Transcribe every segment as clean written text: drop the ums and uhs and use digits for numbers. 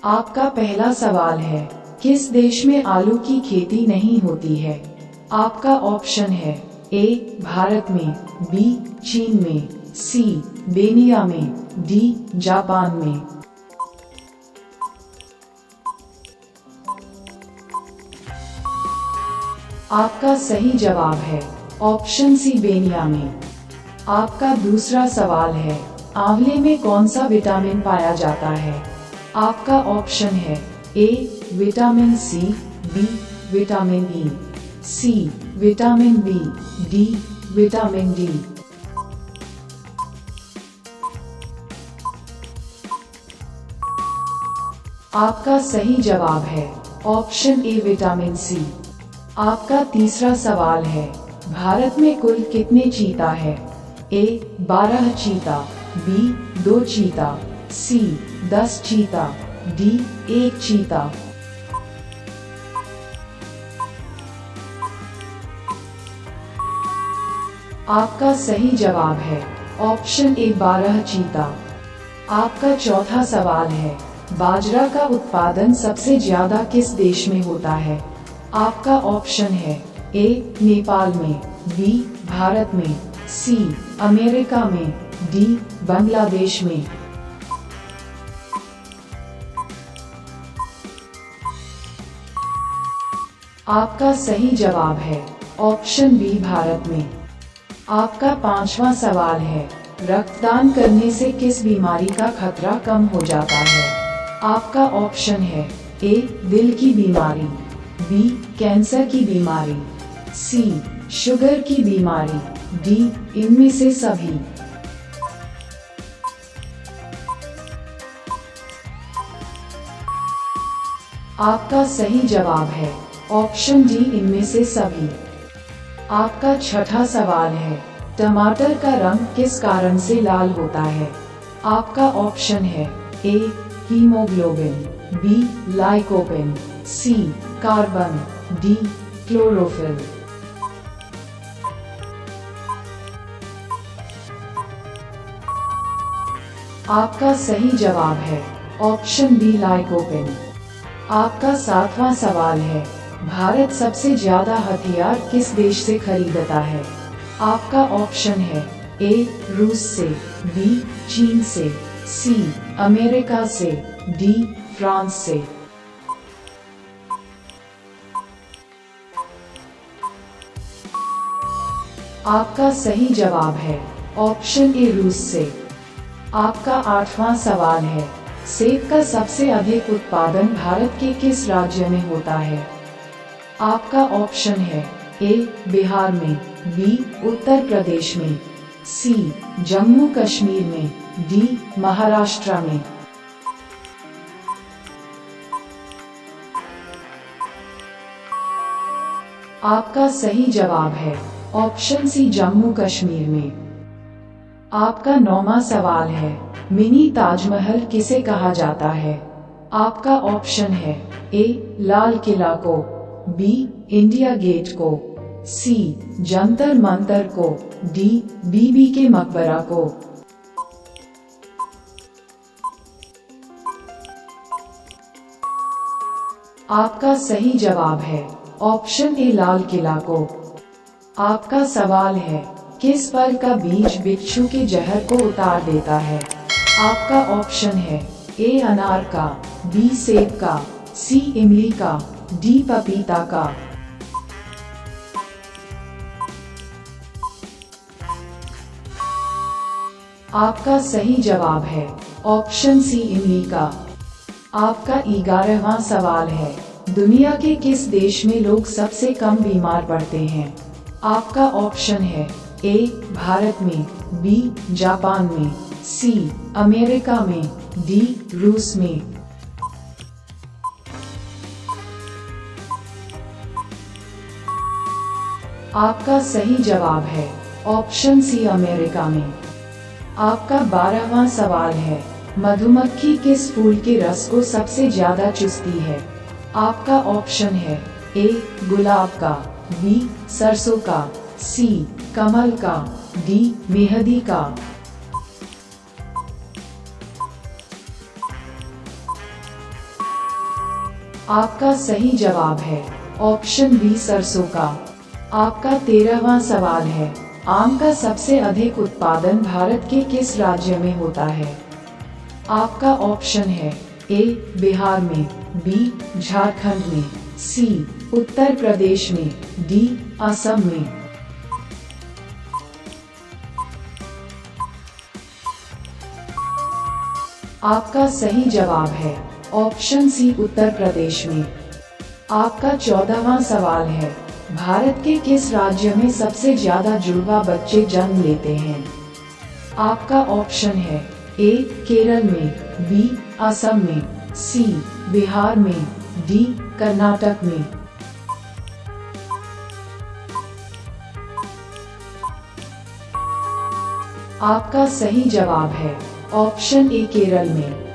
आपका पहला सवाल है, किस देश में आलू की खेती नहीं होती है? आपका ऑप्शन है ए भारत में, बी चीन में, सी बेनिया में, डी जापान में। आपका सही जवाब है ऑप्शन सी बेनिया में। आपका दूसरा सवाल है, आंवले में कौन सा विटामिन पाया जाता है? आपका ऑप्शन है A vitamin C, B vitamin E, C vitamin B, D vitamin D. आपका सही जवाब है ऑप्शन ए विटामिन सी। आपका तीसरा सवाल है, भारत में कुल कितने चीता है? ए 12 चीता, बी 2 चीता, सी 10 चीता, डी 1 चीता। आपका सही जवाब है ऑप्शन ए 12 चीता। आपका चौथा सवाल है, बाजरा का उत्पादन सबसे ज्यादा किस देश में होता है? आपका ऑप्शन है ए नेपाल में, बी भारत में, सी अमेरिका में, डी बांग्लादेश में। आपका सही जवाब है ऑप्शन बी भारत में। आपका पांचवा सवाल है, रक्तदान करने से किस बीमारी का खतरा कम हो जाता है? आपका ऑप्शन है ए दिल की बीमारी, बी कैंसर की बीमारी, सी शुगर की बीमारी, डी इनमें से सभी। आपका सही जवाब है ऑप्शन डी इनमें से सभी। आपका छठा सवाल है, टमाटर का रंग किस कारण से लाल होता है? आपका ऑप्शन है ए हीमोग्लोबिन, बी लाइकोपिन, सी कार्बन, डी क्लोरोफिल। आपका सही जवाब है ऑप्शन बी लाइकोपिन। आपका सातवां सवाल है, भारत सबसे ज्यादा हथियार किस देश से खरीदता है? आपका ऑप्शन है ए रूस से, बी चीन से, सी अमेरिका से, डी फ्रांस से। आपका सही जवाब है ऑप्शन ए रूस से। आपका आठवां सवाल है, सेब का सबसे अधिक उत्पादन भारत के किस राज्य में होता है? आपका ऑप्शन है ए बिहार में, बी उत्तर प्रदेश में, सी जम्मू कश्मीर में, डी महाराष्ट्र में। आपका सही जवाब है ऑप्शन सी जम्मू कश्मीर में। आपका नौवां सवाल है, मिनी ताजमहल किसे कहा जाता है? आपका ऑप्शन है ए लाल किला को, बी इंडिया गेट को, सी जंतर मंतर को, डी बीबी के मकबरा को। आपका सही जवाब है ऑप्शन ए लाल किला को। आपका सवाल है, किस फल का बीज बिच्छू के जहर को उतार देता है? आपका ऑप्शन है ए अनार का, बी सेब का, सी इमली का, डी पपीता का। आपका सही जवाब है ऑप्शन सी इमली का। आपका 11वां सवाल है, दुनिया के किस देश में लोग सबसे कम बीमार पड़ते हैं? आपका ऑप्शन है ए भारत में, बी जापान में, सी अमेरिका में, डी रूस में। आपका सही जवाब है ऑप्शन सी अमेरिका में। आपका 12वां सवाल है, मधुमक्खी किस फूल के रस को सबसे ज्यादा चूसती है? आपका ऑप्शन है ए गुलाब का, बी सरसों का, सी कमल का, डी मेहंदी का। आपका सही जवाब है ऑप्शन बी सरसों का। आपका 13वां सवाल है, आम का सबसे अधिक उत्पादन भारत के किस राज्य में होता है? आपका ऑप्शन है ए बिहार में, बी झारखंड में, सी उत्तर प्रदेश में, डी असम में। आपका सही जवाब है ऑप्शन सी उत्तर प्रदेश में। आपका 14वां सवाल है, भारत के किस राज्य में सबसे ज्यादा जुड़वा बच्चे जन्म लेते हैं? आपका ऑप्शन है ए केरल में, बी असम में, सी बिहार में, डी कर्नाटक में। आपका सही जवाब है ऑप्शन ए केरल में।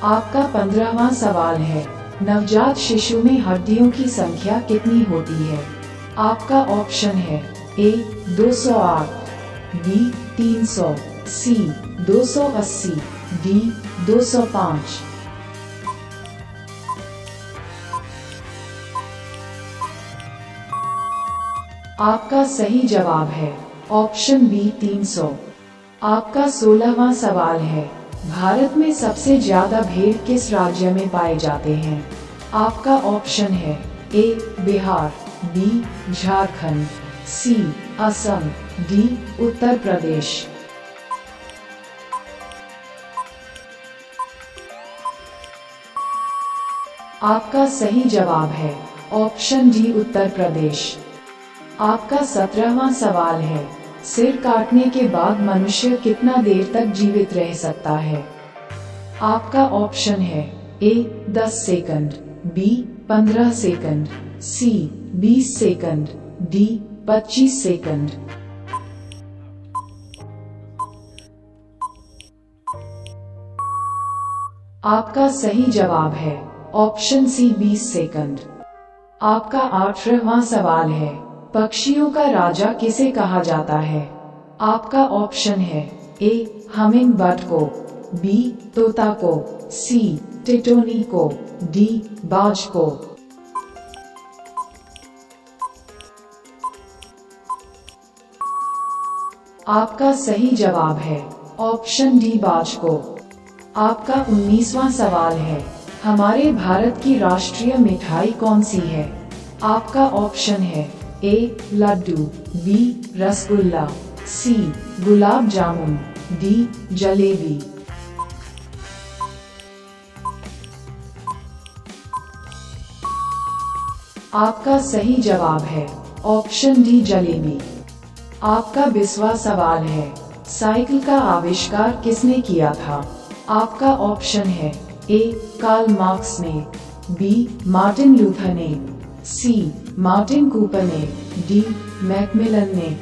आपका 15वां सवाल है, नवजात शिशु में हड्डियों की संख्या कितनी होती है? आपका ऑप्शन है ए 208, बी 300, सी 280, डी 205। आपका सही जवाब है ऑप्शन बी 300। आपका 16वां सवाल है, भारत में सबसे ज्यादा भेड़ किस राज्य में पाए जाते हैं? आपका ऑप्शन है ए बिहार, बी झारखंड, सी असम, डी उत्तर प्रदेश। आपका सही जवाब है ऑप्शन डी उत्तर प्रदेश। आपका 17वां सवाल है, सिर काटने के बाद मनुष्य कितना देर तक जीवित रह सकता है? आपका ऑप्शन है ए 10 सेकंड, बी 15 सेकंड, सी 20 सेकंड, डी 25 सेकंड। आपका सही जवाब है ऑप्शन सी 20 सेकंड। आपका 18वां सवाल है, पक्षियों का राजा किसे कहा जाता है? आपका ऑप्शन है ए हमिंग बर्ड को, बी तोता को, सी टिटोनी को, डी बाज को। आपका सही जवाब है ऑप्शन डी बाज को। आपका 19वां सवाल है, हमारे भारत की राष्ट्रीय मिठाई कौन सी है? आपका ऑप्शन है ए लड्डू, बी रसगुल्ला, सी गुलाब जामुन, डी जलेबी। आपका सही जवाब है ऑप्शन डी जलेबी। आपका 20वां सवाल है, साइकिल का आविष्कार किसने किया था? आपका ऑप्शन है ए कार्ल मार्क्स ने, बी मार्टिन लूथर ने, सी मार्टिन कूपर ने, डी मैकमिलन ने।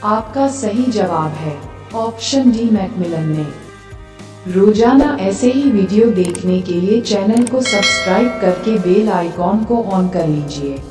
आपका सही जवाब है ऑप्शन डी मैकमिलन ने। रोजाना ऐसे ही वीडियो देखने के लिए चैनल को सब्सक्राइब करके बेल आइकॉन को ऑन कर लीजिए।